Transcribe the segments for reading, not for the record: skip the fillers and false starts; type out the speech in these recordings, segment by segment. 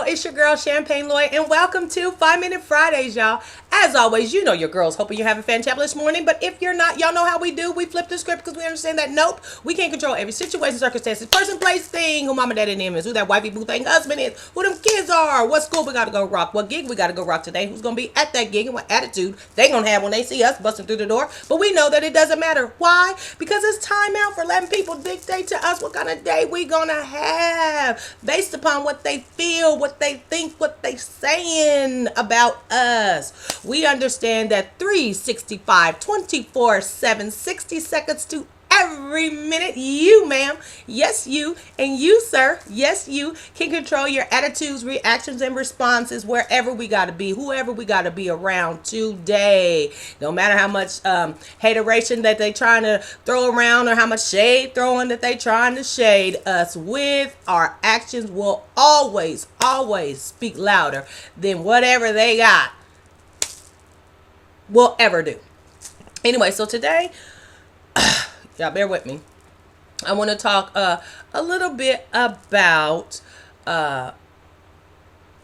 It's your girl Champagne Lloyd, and welcome to 5 Minute Fridays, y'all. As always, you know your girls. Hoping you're having a fantabulous morning. But if you're not, y'all know how we do. We flip the script because we understand that nope, we can't control every situation, circumstances, person, place, thing. Who mama, daddy, name is, who that wifey, boo thing, husband is, who them kids are, what school we gotta go rock, what gig we gotta go rock today, who's gonna be at that gig, and what attitude they gonna have when they see us busting through the door. But we know that it doesn't matter. Why? Because it's time out for letting people dictate to us what kind of day we gonna have based upon what they feel, what they think, what they saying about us. We understand that 365, 24/7, 60 seconds to every minute, you ma'am, yes you, and you sir, yes you, can control your attitudes, reactions, and responses wherever we gotta be, whoever we gotta be around today. No matter how much hateration that they trying to throw around or how much shade throwing that they trying to shade us with, our actions will always speak louder than whatever they got will ever do. Anyway, so today, y'all bear with me. I want to talk a little bit about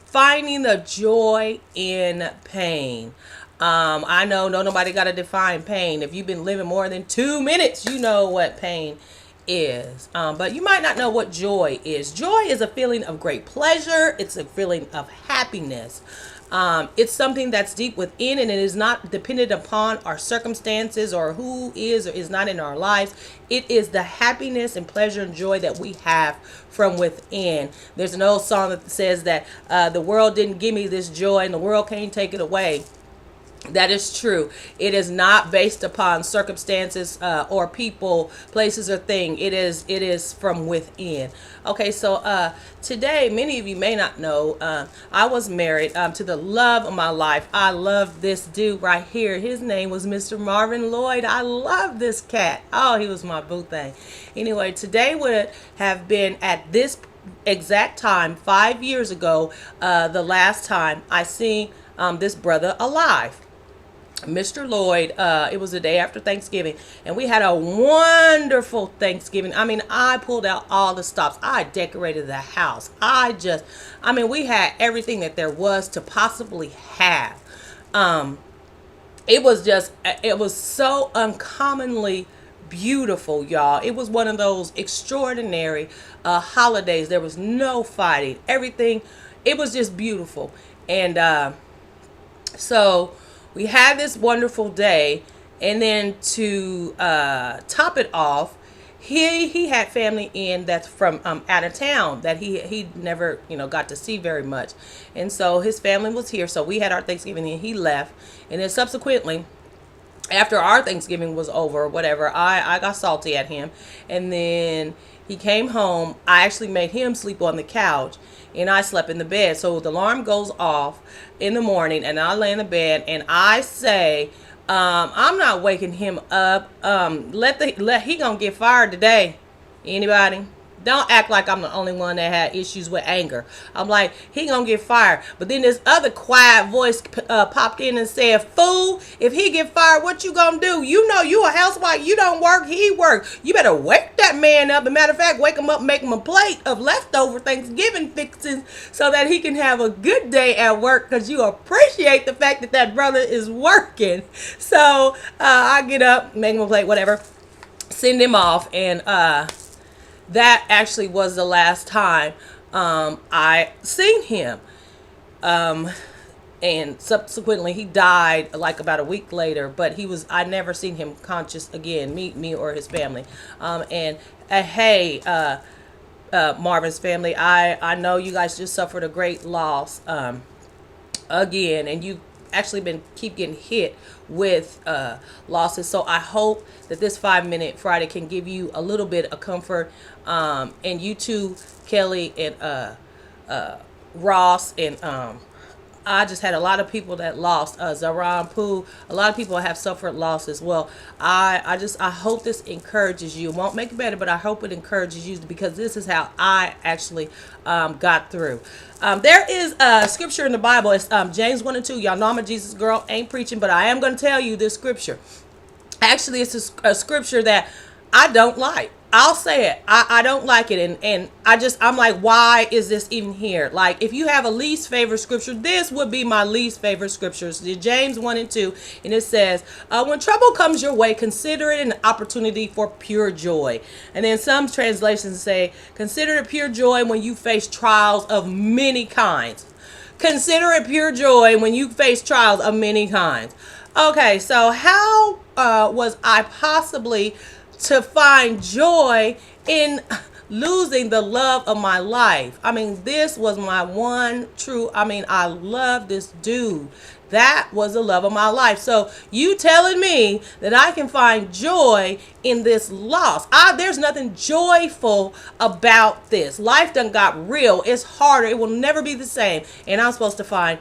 finding the joy in pain. I know nobody got to define pain. If you've been living more than 2 minutes, you know what pain is. But you might not know what joy is. Joy is a feeling of great pleasure. It's a feeling of happiness. It's something that's deep within, and it is not dependent upon our circumstances or who is or is not in our lives. It is the happiness and pleasure and joy that we have from within. There's an old song that says that the world didn't give me this joy and the world can't take it away. That is true. It is not based upon circumstances or people, places, or thing. It is from within. Okay, so today, many of you may not know, I was married to the love of my life. I love this dude right here. His name was Mr. Marvin Lloyd. I love this cat. Oh, he was my boo thing. Anyway, today would have been at this exact time, 5 years ago, the last time I seen this brother alive. Mr. Lloyd, it was the day after Thanksgiving, and we had a wonderful Thanksgiving. I mean, I pulled out all the stops. I decorated the house. We had everything that there was to possibly have. It was so uncommonly beautiful, y'all. It was one of those extraordinary holidays. There was no fighting. Everything, it was just beautiful. And so we had this wonderful day, and then to top it off, he had family in that's from out of town that he never got to see very much, and so his family was here. So we had our Thanksgiving, and he left, and then subsequently, after our Thanksgiving was over, whatever, I got salty at him, and then he came home. I actually made him sleep on the couch, and I slept in the bed. So the alarm goes off in the morning, and I lay in the bed, and I say, I'm not waking him up. He gonna get fired today. Anybody? Don't act like I'm the only one that had issues with anger. I'm like, he gonna get fired. But then this other quiet voice popped in and said, fool, if he get fired, what you gonna do? You know you a housewife. You don't work, he work. You better wake that man up. As a matter of fact, wake him up, make him a plate of leftover Thanksgiving fixings so that he can have a good day at work, because you appreciate the fact that that brother is working. So I get up, make him a plate, whatever, send him off, and that actually was the last time I seen him. And subsequently he died like about a week later, but I never seen him conscious again, me or his family. Hey, Marvin's family, I know you guys just suffered a great loss again, and you actually keep getting hit with losses. So I hope that this 5 Minute Friday can give you a little bit of comfort, and you too, Kelly and Ross, and I just had a lot of people that lost, Zaran Pooh. A lot of people have suffered loss as well. I hope this encourages you. It won't make it better, but I hope it encourages you, because this is how I actually got through. There is a scripture in the Bible. It's James 1 and 2. Y'all know I'm a Jesus girl. Ain't preaching, but I am going to tell you this scripture. Actually, it's a scripture that I don't like. I'll say it. I don't like it. And I'm like, why is this even here? Like, if you have a least favorite scripture, this would be my least favorite scriptures. James 1 and 2. And it says, when trouble comes your way, consider it an opportunity for pure joy. And then some translations say, consider it pure joy when you face trials of many kinds. Consider it pure joy when you face trials of many kinds. Okay, so how was I possibly to find joy in losing the love of my life? I mean, this was my one true, I love this dude. That was the love of my life. So you telling me that I can find joy in this loss? There's nothing joyful about this. Life done got real. It's harder. It will never be the same. And I'm supposed to find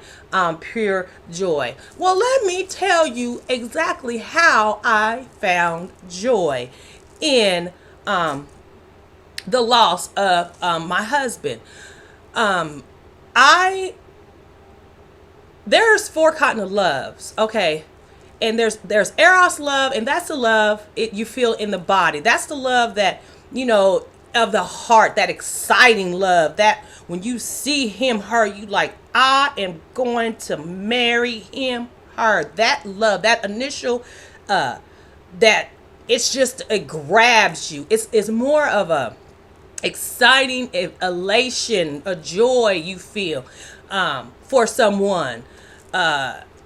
pure joy. Well, let me tell you exactly how I found joy in the loss of my husband. There's four kind of loves, okay? And there's eros love, and that's the love you feel in the body. That's the love that, of the heart, that exciting love, that when you see him, her, you like, I am going to marry him, her. That love, that initial, that it grabs you. It's more of a exciting elation, a joy you feel for someone.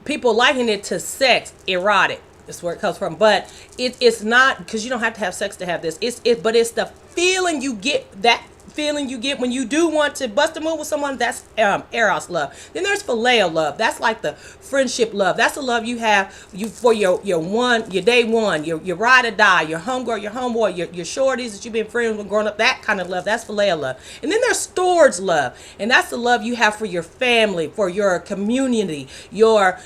People liken it to sex, erotic. That's where it comes from, but it's not, because you don't have to have sex to have this. But it's the feeling you get. That feeling you get when you do want to bust a move with someone. That's eros love. Then there's phileo love. That's like the friendship love. That's the love you have for your day one, your ride or die, your homegirl, your homeboy, your shorties that you've been friends with growing up. That kind of love. That's phileo love. And then there's storge love, and that's the love you have for your family, for your community, your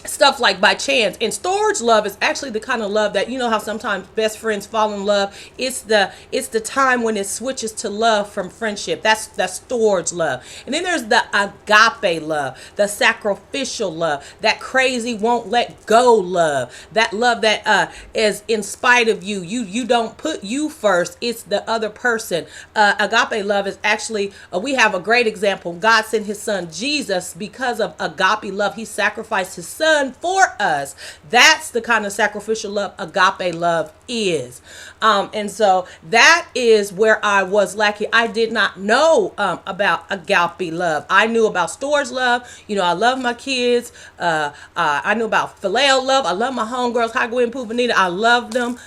stuff like by chance. And storge love is actually the kind of love that, how sometimes best friends fall in love. It's the time when it switches to love from friendship. That's storge love. And then there's the agape love, the sacrificial love, that crazy won't let go love, that love that is in spite of you. You don't put you first, it's the other person. Agape love is actually, we have a great example. God sent his son Jesus because of agape love. He sacrificed his son for us. That's the kind of sacrificial love agape love is. And so that is where I was lacking. I did not know about agape love. I knew about storge love. I love my kids. I knew about phileo love. I love my homegirls, Highway and Puvanita. I love them.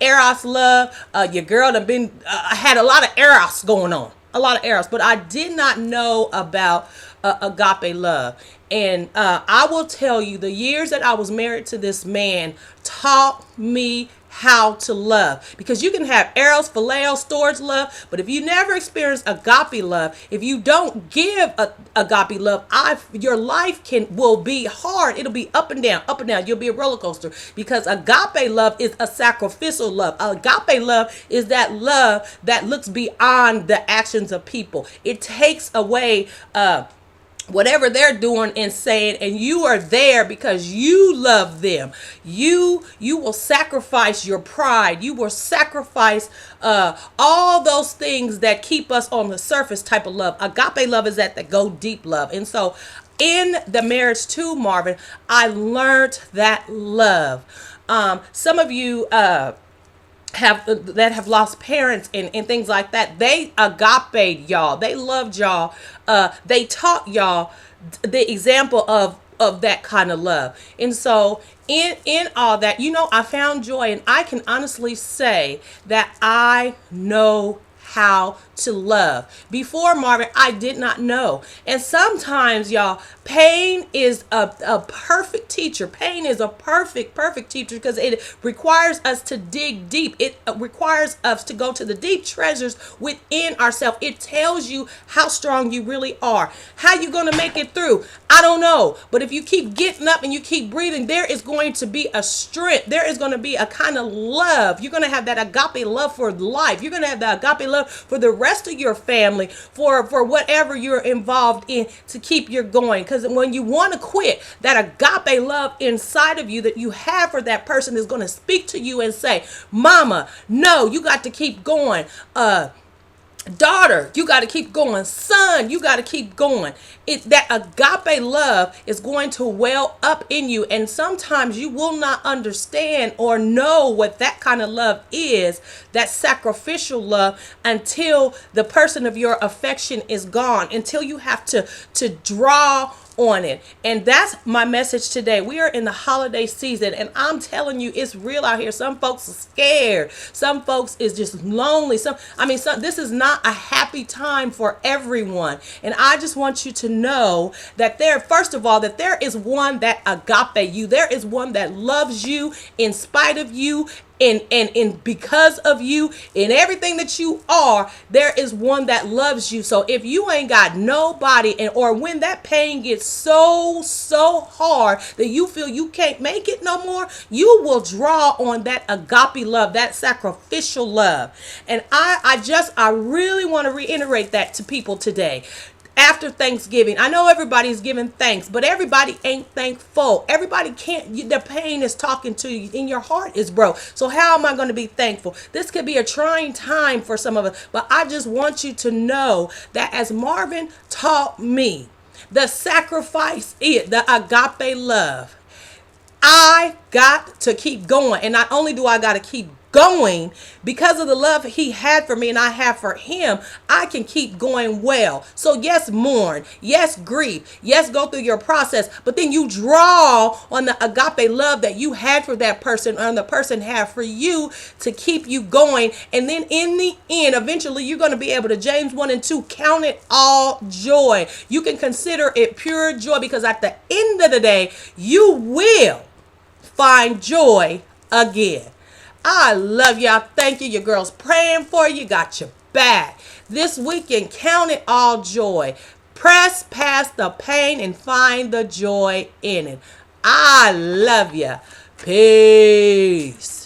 Eros love. Your girl had a lot of eros going on. A lot of eros. But I did not know about agape love. And I will tell you, the years that I was married to this man taught me how to love. Because you can have eros, phileo, storge love, but if you never experience agape love, if you don't give agape love, your life will be hard. It'll be up and down, up and down. You'll be a roller coaster, because agape love is a sacrificial love. Agape love is that love that looks beyond the actions of people. It takes away whatever they're doing and saying, and you are there because you love them. You will sacrifice your pride. You will sacrifice all those things that keep us on the surface type of love. Agape love is that go deep love. And so in the marriage to Marvin, I learned that love. Some of you have lost parents and things like that, they agape y'all. They loved y'all. They taught y'all the example of that kind of love. And so in all that, I found joy, and I can honestly say that I know how to love. Before Marvin, I did not know. And sometimes, y'all, pain is a perfect teacher. Pain is a perfect teacher, because it requires us to dig deep. It requires us to go to the deep treasures within ourselves. It tells you how strong you really are. How you going to make it through? I don't know. But if you keep getting up and you keep breathing, there is going to be a strength. There is going to be a kind of love. You're going to have that agape love for life. You're going to have the agape love love for the rest of your family, for whatever you're involved in, to keep you going. Because when you want to quit, that agape love inside of you that you have for that person is going to speak to you and say, mama, no, you got to keep going. Daughter, you got to keep going. Son, you got to keep going. That agape love is going to well up in you. And sometimes you will not understand or know what that kind of love is, that sacrificial love, until the person of your affection is gone, until you have to draw on it. And that's my message today. We are in the holiday season, and I'm telling you, it's real out here. Some folks are scared. Some folks is just lonely. This is not a happy time for everyone. And I just want you to know that first of all, that there is one that agape you. There is one that loves you in spite of you. And because of you, in everything that you are, there is one that loves you. So if you ain't got nobody, or when that pain gets so hard that you feel you can't make it no more, you will draw on that agape love, that sacrificial love. And I really want to reiterate that to people today. After Thanksgiving, I know everybody's giving thanks, but everybody ain't thankful. Everybody can't. The pain is talking to you, and your heart is broke. So how am I going to be thankful? This could be a trying time for some of us, but I just want you to know that as Marvin taught me, the sacrifice is the agape love. I got to keep going, and not only do I got to keep going because of the love he had for me and I have for him, I can keep going well. So yes, mourn, yes, grieve, yes, go through your process, but then you draw on the agape love that you had for that person and the person had for you to keep you going. And then in the end, eventually you're going to be able to, James 1:2, count it all joy. You can consider it pure joy, because at the end of the day, you will find joy again. I love y'all. Thank you. Your girl's praying for you. Got your back. This weekend, count it all joy. Press past the pain and find the joy in it. I love you. Peace.